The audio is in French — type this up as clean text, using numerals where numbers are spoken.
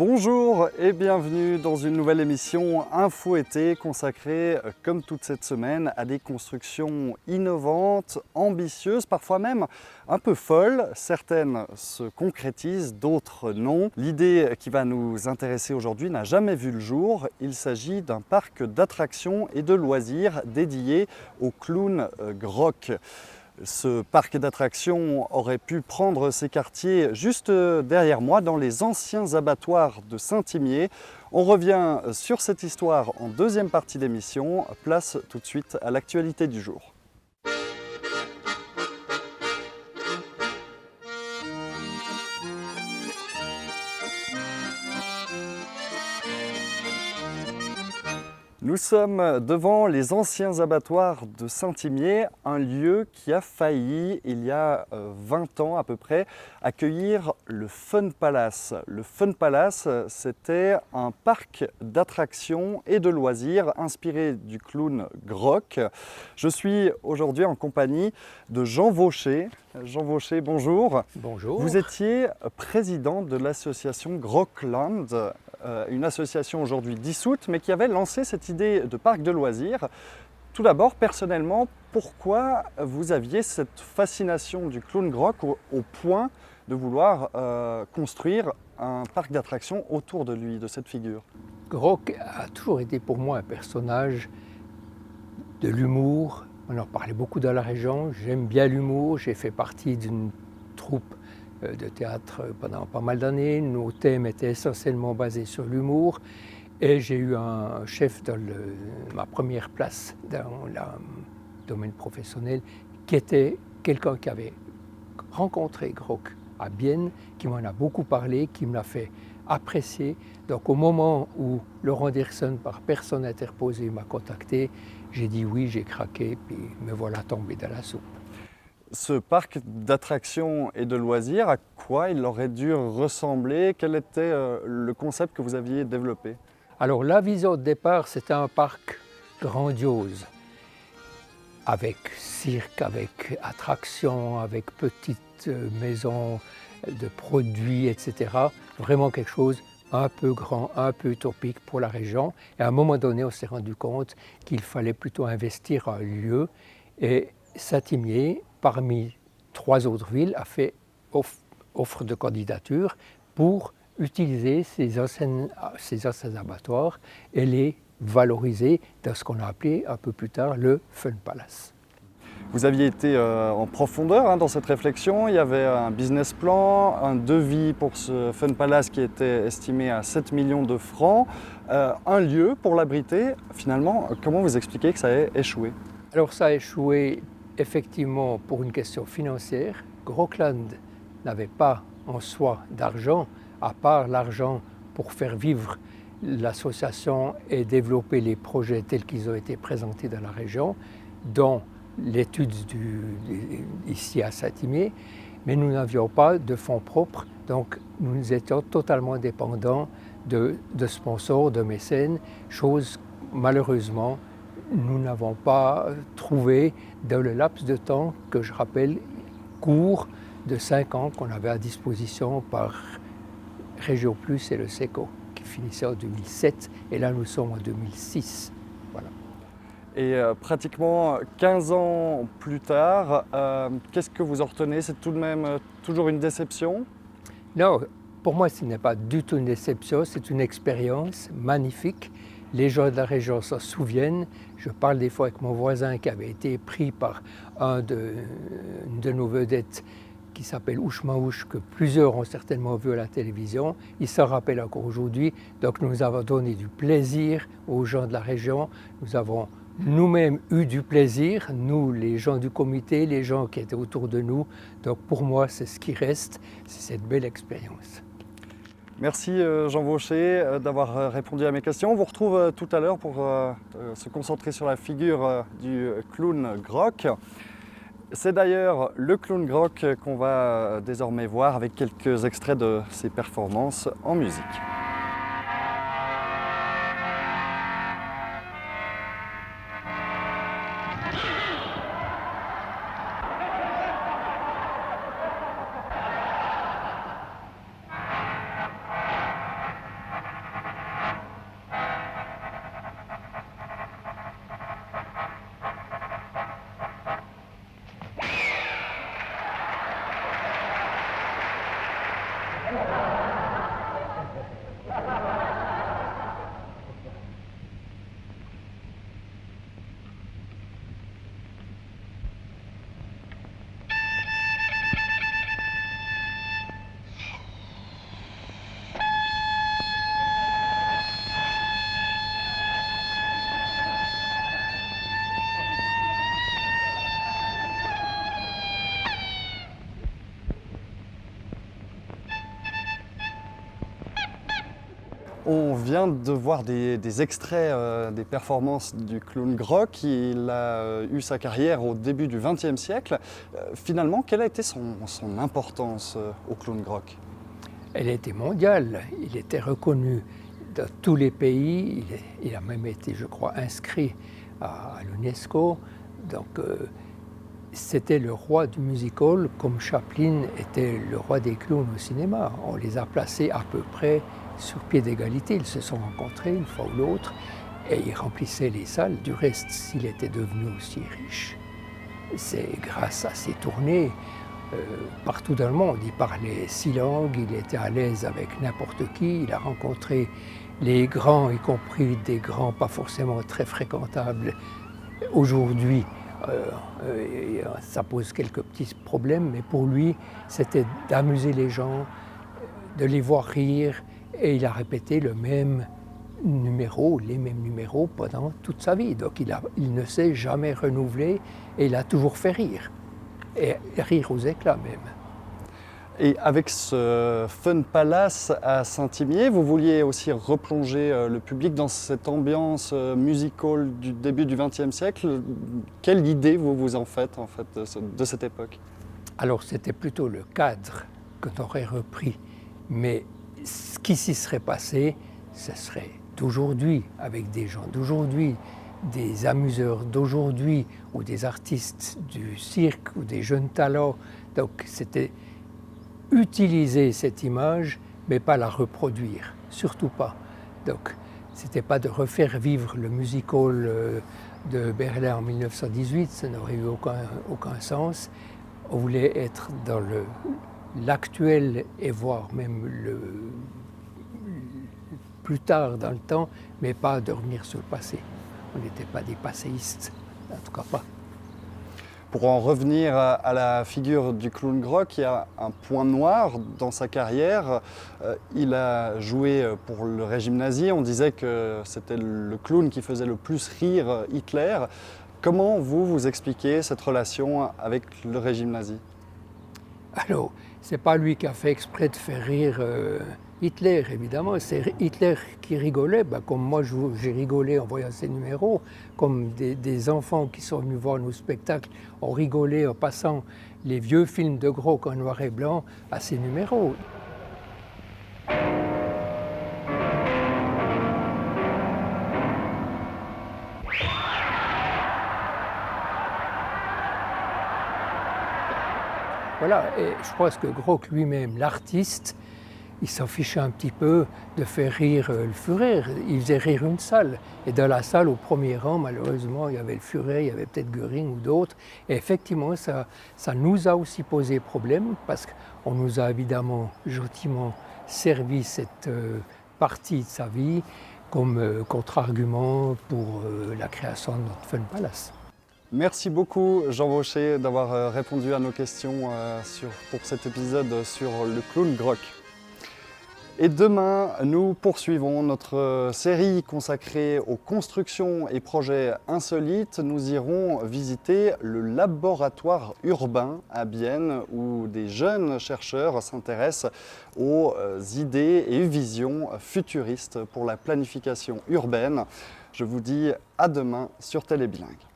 Bonjour et bienvenue dans une nouvelle émission Info été consacrée, comme toute cette semaine, à des constructions innovantes, ambitieuses, parfois même un peu folles. Certaines se concrétisent, d'autres non. L'idée qui va nous intéresser aujourd'hui n'a jamais vu le jour. Il s'agit d'un parc d'attractions et de loisirs dédié au clown Grock. Ce parc d'attractions aurait pu prendre ses quartiers juste derrière moi, dans les anciens abattoirs de Saint-Imier. On revient sur cette histoire en deuxième partie d'émission. Place tout de suite à l'actualité du jour. Nous sommes devant les anciens abattoirs de Saint-Imier, un lieu qui a failli, il y a 20 ans à peu près, accueillir le Fun Palace. Le Fun Palace, c'était un parc d'attractions et de loisirs inspiré du clown Grock. Je suis aujourd'hui en compagnie de Jean Vaucher. Jean Vaucher, bonjour. Bonjour. Vous étiez président de l'association Grockland, une association aujourd'hui dissoute, mais qui avait lancé cette idée de parc de loisirs. Tout d'abord, personnellement, pourquoi vous aviez cette fascination du clown Grock au point de vouloir construire un parc d'attractions autour de lui, de cette figure? Grock a toujours été pour moi un personnage de l'humour. On en parlait beaucoup dans la région. J'aime bien l'humour. J'ai fait partie d'une troupe de théâtre pendant pas mal d'années. Nos thèmes étaient essentiellement basés sur l'humour. Et j'ai eu un chef dans ma première place dans le domaine professionnel qui était quelqu'un qui avait rencontré Grock à Bienne, qui m'en a beaucoup parlé, qui me l'a fait apprécier. Donc au moment où Laurent Dirksen, par personne interposée, m'a contacté, j'ai dit oui, j'ai craqué, puis me voilà tombé dans la soupe. Ce parc d'attractions et de loisirs, à quoi il aurait dû ressembler? Quel était le concept que vous aviez développé? Alors la vision de départ, c'était un parc grandiose, avec cirque, avec attractions, avec petites maisons de produits, etc. Vraiment quelque chose un peu grand, un peu utopique pour la région. Et à un moment donné, on s'est rendu compte qu'il fallait plutôt investir un lieu. Et Saint-Imier, parmi 3 autres villes, a fait offre de candidature pour utiliser ces anciens abattoirs et les valoriser dans ce qu'on a appelé un peu plus tard le Fun Palace. Vous aviez été en profondeur dans cette réflexion. Il y avait un business plan, un devis pour ce Fun Palace qui était estimé à 7 millions de francs, un lieu pour l'abriter. Finalement, comment vous expliquez que ça ait échoué? Alors ça a échoué effectivement pour une question financière. Grockland n'avait pas en soi d'argent, à part l'argent pour faire vivre l'association et développer les projets tels qu'ils ont été présentés dans la région, dont l'étude ici à Saint-Imier, mais nous n'avions pas de fonds propres, donc nous étions totalement dépendants de sponsors, de mécènes, chose malheureusement nous n'avons pas trouvé dans le laps de temps que je rappelle court de 5 ans qu'on avait à disposition par Région Plus et le SECO, qui finissait en 2007, et là nous sommes en 2006. Voilà. Et pratiquement 15 ans plus tard, qu'est-ce que vous en retenez? C'est tout de même toujours une déception? Non, pour moi ce n'est pas du tout une déception, c'est une expérience magnifique. Les gens de la région s'en souviennent. Je parle des fois avec mon voisin qui avait été pris par une de nos vedettes qui s'appelle Ouche-Maouche, que plusieurs ont certainement vu à la télévision. Il s'en rappelle encore aujourd'hui. Donc nous avons donné du plaisir aux gens de la région. Nous avons nous-mêmes eu du plaisir, nous, les gens du comité, les gens qui étaient autour de nous. Donc pour moi, c'est ce qui reste, c'est cette belle expérience. Merci Jean Vaucher d'avoir répondu à mes questions. On vous retrouve tout à l'heure pour se concentrer sur la figure du clown Grock. C'est d'ailleurs le clown Grock qu'on va désormais voir avec quelques extraits de ses performances en musique. On vient de voir des extraits des performances du clown Groc. Il a eu sa carrière au début du XXe siècle. Finalement, quelle a été son importance au clown Groc? Elle était mondiale, il était reconnu dans tous les pays, il a même été, je crois, inscrit à l'UNESCO. Donc c'était le roi du music-hall, comme Chaplin était le roi des clowns au cinéma. On les a placés à peu près sur pied d'égalité. Ils se sont rencontrés une fois ou l'autre et ils remplissaient les salles. Du reste, s'il était devenu aussi riche, c'est grâce à ses tournées. Partout dans le monde, il parlait 6 langues, il était à l'aise avec n'importe qui, il a rencontré les grands, y compris des grands pas forcément très fréquentables. Aujourd'hui, ça pose quelques petits problèmes, mais pour lui, c'était d'amuser les gens, de les voir rire, et il a répété les mêmes numéros pendant toute sa vie. Donc il ne s'est jamais renouvelé et il a toujours fait rire. Et rire aux éclats même. Et avec ce Fun Palace à Saint-Imier, vous vouliez aussi replonger le public dans cette ambiance musical du début du XXe siècle. Quelle idée vous en faites de cette époque? Alors c'était plutôt le cadre qu'on aurait repris, mais ce qui s'y serait passé, ce serait d'aujourd'hui, avec des gens d'aujourd'hui, des amuseurs d'aujourd'hui ou des artistes du cirque ou des jeunes talents. Donc c'était utiliser cette image mais pas la reproduire, surtout pas. Donc c'était pas de refaire vivre le music-hall de Berlin en 1918, ça n'aurait eu aucun sens. On voulait être dans l'actuel et voir même plus tard dans le temps, mais pas de revenir sur le passé. On n'était pas des passéistes, en tout cas pas. Pour en revenir à la figure du clown Groc, il y a un point noir dans sa carrière. Il a joué pour le régime nazi. On disait que c'était le clown qui faisait le plus rire Hitler. Comment vous expliquez cette relation avec le régime nazi? Alors, c'est pas lui qui a fait exprès de faire rire Hitler, évidemment. C'est Hitler qui rigolait, comme moi j'ai rigolé en voyant ces numéros, comme des enfants qui sont venus voir nos spectacles ont rigolé en passant les vieux films de Groc en noir et blanc à ces numéros. Voilà, et je pense que Groc lui-même, l'artiste, il s'en fichait un petit peu de faire rire le Führer. Il faisait rire une salle. Et dans la salle, au premier rang, malheureusement, il y avait le Führer, il y avait peut-être Göring ou d'autres. Et effectivement, ça nous a aussi posé problème parce qu'on nous a évidemment gentiment servi cette partie de sa vie comme contre-argument pour la création de notre Fun Palace. Merci beaucoup Jean Vaucher d'avoir répondu à nos questions pour cet épisode sur le clown Groc. Et demain, nous poursuivons notre série consacrée aux constructions et projets insolites. Nous irons visiter le laboratoire urbain à Bienne où des jeunes chercheurs s'intéressent aux idées et visions futuristes pour la planification urbaine. Je vous dis à demain sur Télébilingue.